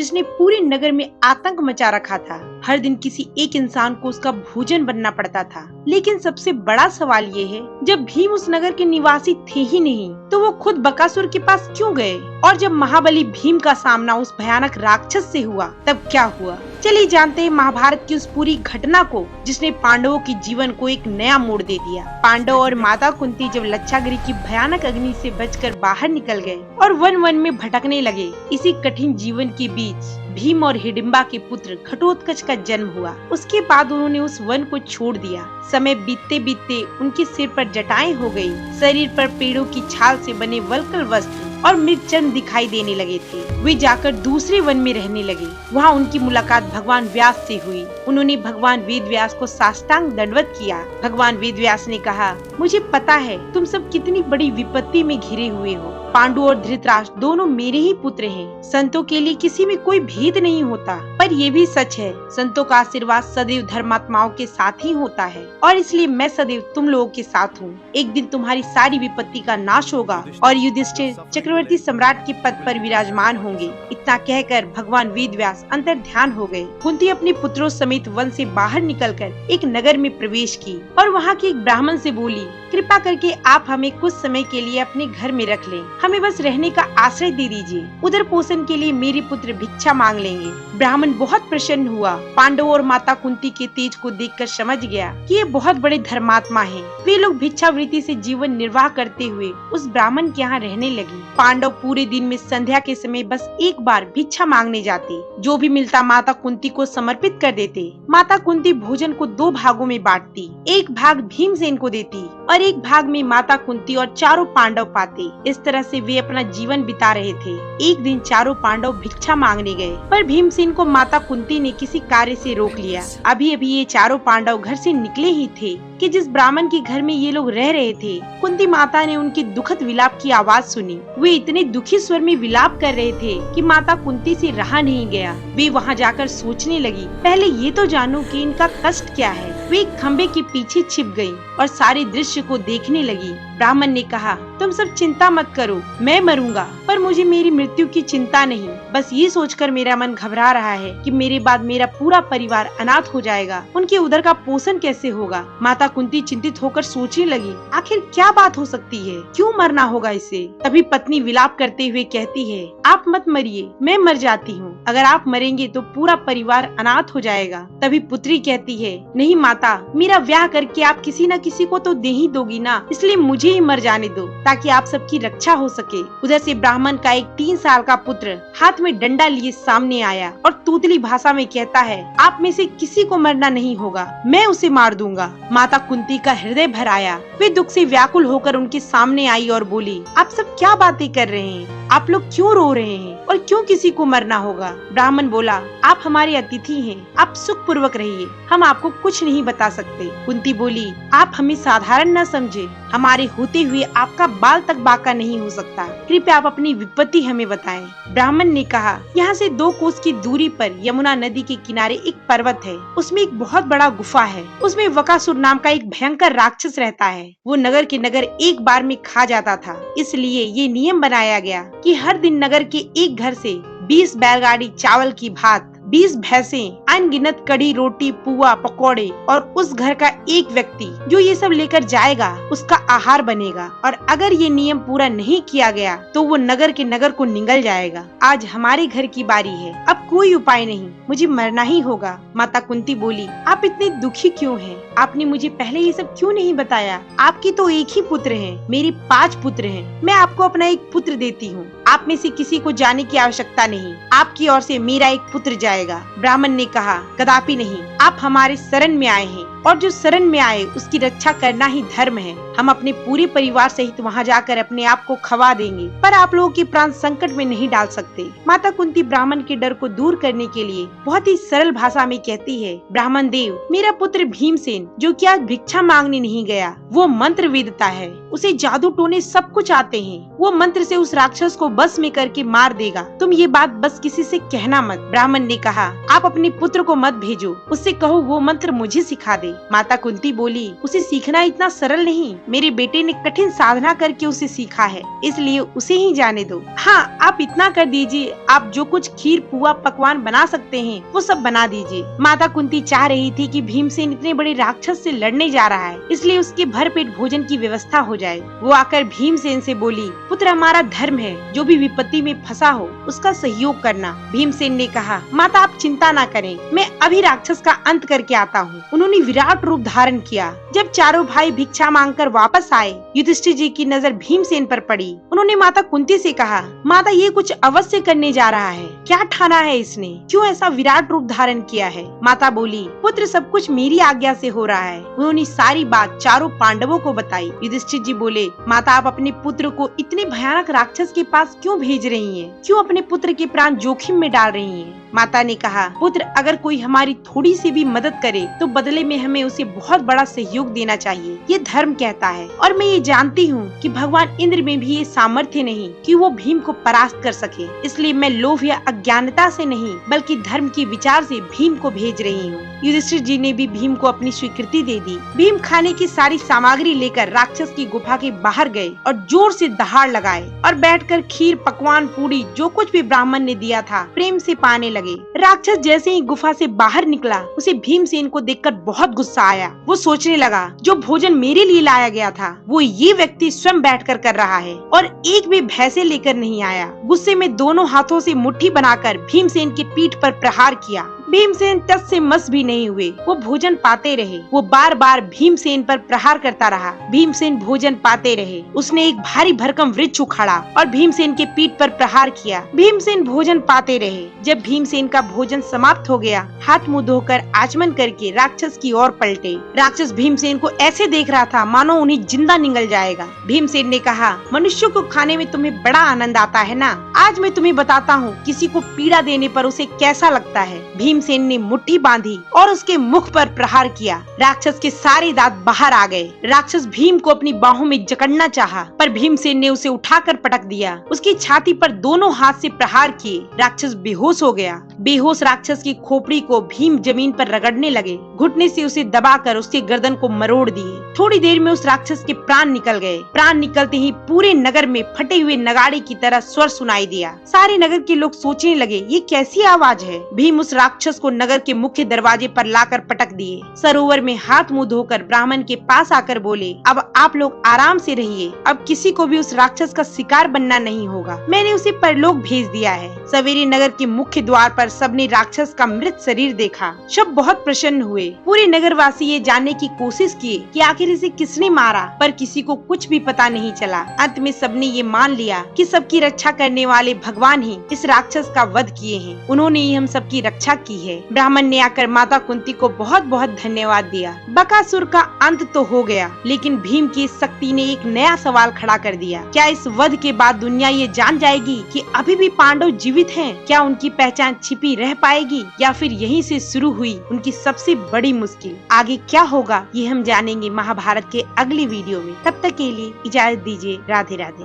जिसने पूरे नगर में आतंक मचा रखा था। हर दिन किसी एक इंसान को उसका भोजन बनना पड़ता था। लेकिन सबसे बड़ा सवाल ये है, जब भीम उस नगर के निवासी थे ही नहीं, तो वो खुद बकासुर के पास क्यों गए? और जब महाबली भीम का सामना उस भयानक राक्षस से हुआ, तब क्या हुआ? चलिए जानते हैं महाभारत की उस पूरी घटना को, जिसने पांडवों के जीवन को एक नया मोड़ दे दिया। पांडव और माता कुंती जब लच्छागिरी की भयानक अग्नि से बचकर बाहर निकल गए और वन वन में भटकने लगे, इसी कठिन जीवन के बीच भीम और हिडिंबा के पुत्र घटोत्कच का जन्म हुआ। उसके बाद उन्होंने उस वन को छोड़ दिया। समय बीतते बीतते उनके सिर पर जटाएं हो गई, शरीर पर पेड़ों की छाल से बने वल्कल वस्त्र और मृगचंद दिखाई देने लगे थे। वे जाकर दूसरे वन में रहने लगे। वहाँ उनकी मुलाकात भगवान व्यास से हुई। उन्होंने भगवान वेद व्यास को साष्टांग दंडवत किया। भगवान वेद व्यास ने कहा, मुझे पता है तुम सब कितनी बड़ी विपत्ति में घिरे हुए हो। पांडु और धृतराष्ट्र दोनों मेरे ही पुत्र हैं। संतों के लिए किसी में कोई भेद नहीं होता, पर ये भी सच है, संतों का आशीर्वाद सदैव धर्मात्माओं के साथ ही होता है, और इसलिए मैं सदैव तुम लोगों के साथ हूँ। एक दिन तुम्हारी सारी विपत्ति का नाश होगा और युधिष्ठिर चक्रवर्ती सम्राट के पद पर विराजमान होंगे। इतना कहकर भगवान वेद व्यास अंतर ध्यान हो गए। कुंती अपने पुत्रों समेत वन से बाहर निकलकर एक नगर में प्रवेश की और वहाँ के एक ब्राह्मण से बोली, कृपा करके आप हमें कुछ समय के लिए अपने घर में रख लें, हमें बस रहने का आश्रय दे दीजिए। उधर पोषण के लिए मेरे पुत्र भिक्षा मांग लेंगे। ब्राह्मण बहुत प्रसन्न हुआ। पांडव और माता कुंती के तेज को देखकर समझ गया कि ये बहुत बड़े धर्मात्मा हैं। वे लोग भिक्षावृत्ति से जीवन निर्वाह करते हुए उस ब्राह्मण के यहाँ रहने लगे। पांडव पूरे दिन में संध्या के समय बस एक बार भिक्षा मांगने जाते। जो भी मिलता माता कुंती को समर्पित कर देते। माता कुंती भोजन को 2 भागों में बांटती, एक भाग भीमसेन को देती और एक भाग में माता कुंती और चारों पांडव पाते। इस तरह से वे अपना जीवन बिता रहे थे। एक दिन चारों पांडव भिक्षा मांगने गए, पर भीमसेन को माता कुंती ने किसी कार्य से रोक लिया। अभी अभी ये चारों पांडव घर से निकले ही थे कि जिस ब्राह्मण के घर में ये लोग रह रहे थे, कुंती माता ने उनकी दुखद विलाप की आवाज सुनी। वे इतने दुखी स्वर में विलाप कर रहे थे कि माता कुंती से रहा नहीं गया। वे वहाँ जाकर सोचने लगी, पहले ये तो जानूं कि इनका कष्ट क्या है। वे एक खम्बे के पीछे छिप गयी और सारे दृश्य को देखने लगी। ब्राह्मण ने कहा, तुम सब चिंता मत करो, मैं मरूंगा, पर मुझे मेरी मृत्यु की चिंता नहीं। बस ये सोचकर मेरा मन घबरा रहा है कि मेरे बाद मेरा पूरा परिवार अनाथ हो जाएगा। उनके उधर का पोषण कैसे होगा? माता कुंती चिंतित होकर सोचने लगी, आखिर क्या बात हो सकती है, क्यों मरना होगा इसे? तभी पत्नी विलाप करते हुए कहती है, आप मत मरिए, मैं मर जाती हूँ। अगर आप मरेंगे तो पूरा परिवार अनाथ हो जाएगा। तभी पुत्री कहती है, नहीं माता, मेरा ब्याह करके आप किसी न किसी को तो दे ही दोगी ना, इसलिए मुझे ही मर जाने दो ताकि आप सबकी रक्षा हो सके। उधर से ब्राह्मण का एक 3 साल का पुत्र हाथ में डंडा लिए सामने आया और तूतली भाषा में कहता है, आप में से किसी को मरना नहीं होगा, मैं उसे मार दूंगा। माता कुंती का हृदय भर आया। वे दुख से व्याकुल होकर उनके सामने आई और बोली, आप सब क्या बातें कर रहे हैं? आप लोग क्यों रो रहे हैं और क्यों किसी को मरना होगा? ब्राह्मण बोला, आप हमारे अतिथि हैं, आप सुख पूर्वक रहिए, हम आपको कुछ नहीं बता सकते। कुंती बोली, आप हमें साधारण न समझे, हमारे होते हुए आपका बाल तक बाका नहीं हो सकता, कृपया आप अपनी विपत्ति हमें बताएं। ब्राह्मण ने कहा, यहाँ से 2 कोस की दूरी पर यमुना नदी के किनारे एक पर्वत है, उसमें एक बहुत बड़ा गुफा है, उसमें बकासुर नाम का एक भयंकर राक्षस रहता है। वो नगर के नगर एक बार में खा जाता था, इसलिए ये नियम बनाया गया कि हर दिन नगर के एक घर से 20 बैलगाड़ी चावल की भात, 20 भैंसें, अनगिनत कड़ी रोटी, पुआ, पकौड़े और उस घर का एक व्यक्ति जो ये सब लेकर जाएगा उसका आहार बनेगा। और अगर ये नियम पूरा नहीं किया गया तो वो नगर के नगर को निगल जाएगा। आज हमारे घर की बारी है, अब कोई उपाय नहीं, मुझे मरना ही होगा। माता कुंती बोली, आप इतने दुखी क्यों हैं? आपने मुझे पहले ये सब क्यों नहीं बताया? आपके तो एक ही पुत्र हैं, मेरे 5 पुत्र हैं, मैं आपको अपना एक पुत्र देती हूँ। आप में से किसी को जाने की आवश्यकता नहीं, आपकी ओर से मेरा एक पुत्र जाएगा। ब्राह्मण ने कहा, कदापि नहीं, आप हमारे शरण में आए हैं और जो शरण में आए उसकी रक्षा करना ही धर्म है। हम अपने पूरे परिवार सहित वहाँ जाकर अपने आप को खवा देंगे, पर आप लोगों के प्राण संकट में नहीं डाल सकते। माता कुंती ब्राह्मण के डर को दूर करने के लिए बहुत ही सरल भाषा में कहती है, ब्राह्मण देव, मेरा पुत्र भीमसेन जो कि आज भिक्षा मांगने नहीं गया, वो मंत्र वेदता है। उसे जादू टोने सब कुछ आते हैं। वो मंत्र से उस राक्षस को बस में करके मार देगा। तुम ये बात बस किसी से कहना मत। ब्राह्मण ने कहा, आप अपने पुत्र को मत भेजो, उससे कहो वो मंत्र मुझे सिखा दे। माता कुंती बोली, उसे सीखना इतना सरल नहीं, मेरे बेटे ने कठिन साधना करके उसे सीखा है, इसलिए उसे ही जाने दो। हाँ, आप इतना कर दीजिए, आप जो कुछ खीर पुआ पकवान बना सकते हैं वो सब बना दीजिए। माता कुंती चाह रही थी कि भीमसेन इतने बड़े राक्षस से लड़ने जा रहा है, इसलिए उसके भरपेट भोजन की व्यवस्था हो जाए। वो आकर भीमसेन से बोली, पुत्र हमारा धर्म है, जो भी विपत्ति में फंसा हो उसका सहयोग करना। भीमसेन ने कहा, माता आप चिंता ना करें, मैं अभी राक्षस का अंत करके आता हूँ। उन्होंने विराट रूप धारण किया। जब चारों भाई भिक्षा मांगकर वापस आए, युधिष्ठिर जी की नजर भीमसेन पर पड़ी। उन्होंने माता कुंती से कहा, माता ये कुछ अवश्य करने जा रहा है, क्या ठाना है इसने, क्यों ऐसा विराट रूप धारण किया है? माता बोली, पुत्र सब कुछ मेरी आज्ञा से हो रहा है। उन्होंने सारी बात चारों पांडवों को बताई। युधिष्ठिर जी बोले, माता आप अपने पुत्र को इतने भयानक राक्षस के पास क्यों भेज रही हैं? क्यों अपने पुत्र के प्राण जोखिम में डाल रही हैं? माता ने कहा, पुत्र अगर कोई हमारी थोड़ी सी भी मदद करे तो बदले में हमें उसे बहुत बड़ा सहयोग देना चाहिए, ये धर्म कहता है। और मैं ये जानती हूँ कि भगवान इंद्र में भी ये सामर्थ्य नहीं कि वो भीम को परास्त कर सके, इसलिए मैं लोभ या अज्ञानता से नहीं बल्कि धर्म के विचार से भीम को भेज रही हूँ। युधिष्ठिर जी ने भी भीम को अपनी स्वीकृति दे दी। भीम खाने की सारी सामग्री लेकर राक्षस की गुफा के बाहर गए और जोर से दहाड़ लगाए और बैठकर खीर पकवान पूरी जो कुछ भी ब्राह्मण ने दिया था प्रेम से पाने लगे। राक्षस जैसे ही गुफा से बाहर निकला, उसे भीमसेन को देखकर बहुत गुस्सा आया। वो सोचने लगा, जो भोजन मेरे लिए लाया गया था वो ये व्यक्ति स्वयं बैठकर कर रहा है और एक भी भय से लेकर नहीं आया। गुस्से में दोनों हाथों से मुट्ठी बनाकर भीमसेन की पीठ पर प्रहार किया। भीमसेन टस से मस भी नहीं हुए, वो भोजन पाते रहे। वो बार बार भीमसेन पर प्रहार करता रहा। भीमसेन भोजन पाते रहे। उसने एक भारी भरकम वृक्ष उखाड़ा और भीमसेन के पीठ पर प्रहार किया। भीमसेन भोजन पाते रहे। जब भीमसेन का भोजन समाप्त हो गया, हाथ मुंह धोकर आचमन करके राक्षस की ओर पलटे। राक्षस भीमसेन को ऐसे देख रहा था मानो उन्हें जिंदा निगल जाएगा। भीमसेन ने कहा, मनुष्यों को खाने में तुम्हें बड़ा आनंद आता है ना, आज मैं तुम्हें बताता हूँ किसी को पीड़ा देने पर उसे कैसा लगता है। भीमसेन ने मुट्ठी बांधी और उसके मुख पर प्रहार किया। राक्षस के सारे दांत बाहर आ गए। राक्षस भीम को अपनी बाहों में जकड़ना चाहा, पर भीमसेन ने उसे उठाकर पटक दिया। उसकी छाती पर दोनों हाथ से प्रहार किए। राक्षस बेहोश हो गया। बेहोश राक्षस की खोपड़ी को भीम जमीन पर रगड़ने लगे। घुटने से उसे दबाकर उसके गर्दन को मरोड़ दिए। थोड़ी देर में उस राक्षस के प्राण निकल गए। प्राण निकलते ही पूरे नगर में फटे हुए नगाड़े की तरह स्वर सुनाई दिया। सारे नगर के लोग सोचने लगे, ये कैसी आवाज है? भीम उस राक्षस को नगर के मुख्य दरवाजे पर लाकर पटक दिए। सरोवर में हाथ मुंह धोकर ब्राह्मण के पास आकर बोले, अब आप लोग आराम से रहिए, अब किसी को भी उस राक्षस का शिकार बनना नहीं होगा, मैंने उसे परलोक भेज दिया है। सवेरे नगर के मुख्य द्वार पर सबने राक्षस का मृत शरीर देखा। सब बहुत प्रसन्न हुए। पूरे नगरवासी ये जानने की कोशिश किए कि आखिर इसे किसने मारा, पर किसी को कुछ भी पता नहीं चला। अंत में सबने ये मान लिया कि सबकी रक्षा करने वाले भगवान ही इस राक्षस का वध किए हैं। उन्होंने ही हम सबकी रक्षा की है। ब्राह्मण ने आकर माता कुंती को बहुत बहुत धन्यवाद दिया। बकासुर का अंत तो हो गया, लेकिन भीम की शक्ति ने एक नया सवाल खड़ा कर दिया। क्या इस वध के बाद दुनिया ये जान जाएगी कि अभी भी पांडव जीवित हैं? क्या उनकी पहचान छिपी रह पाएगी, या फिर यहीं से शुरू हुई उनकी सबसे बड़ी मुश्किल? आगे क्या होगा ये हम जानेंगे महाभारत के अगले वीडियो में। तब तक के लिए इजाजत दीजिए। राधे राधे।